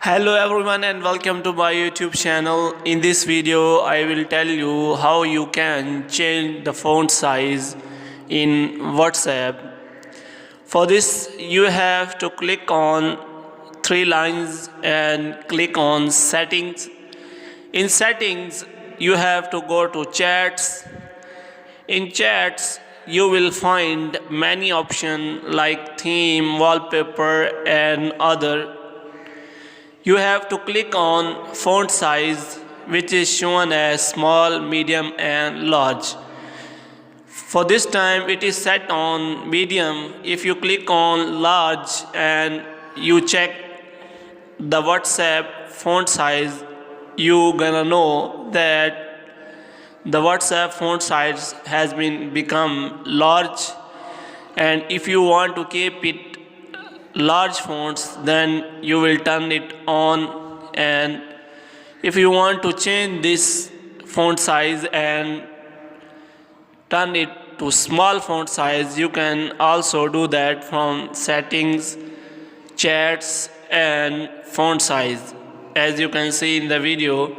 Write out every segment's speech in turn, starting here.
Hello everyone and welcome to my YouTube channel. In this video I will tell you how you can change the font size in WhatsApp. For this you have to click on three lines and click on settings. In settings you have to go to chats. In chats you will find many options like theme, wallpaper and other. You have to click on font size, which is shown as small, medium and large. For this time it is set on medium. If you click on large and you check the WhatsApp font size, you gonna know that the WhatsApp font size has become large, and if you want to keep it large fonts, then you will turn it on, and if you want to change this font size and turn it to small font size, you can also do that from settings, chats and font size. As you can see in the video,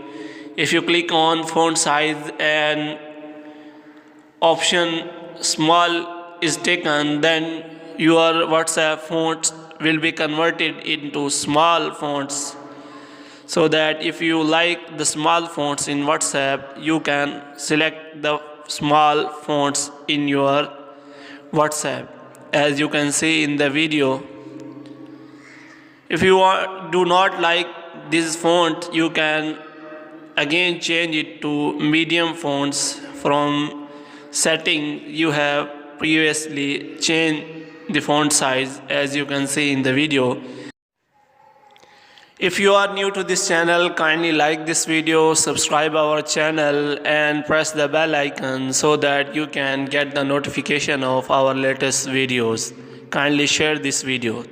if you click on font size and option small is taken, then your WhatsApp fonts will be converted into small fonts, so that if you like the small fonts in WhatsApp, you can select the small fonts in your WhatsApp. As you can see in the video, if you do not like this font, you can again change it to medium fonts from setting. You have previously changed the font size, as you can see in the video. If you are new to this channel, kindly like this video, subscribe our channel and press the bell icon so that you can get the notification of our latest videos. Kindly share this video.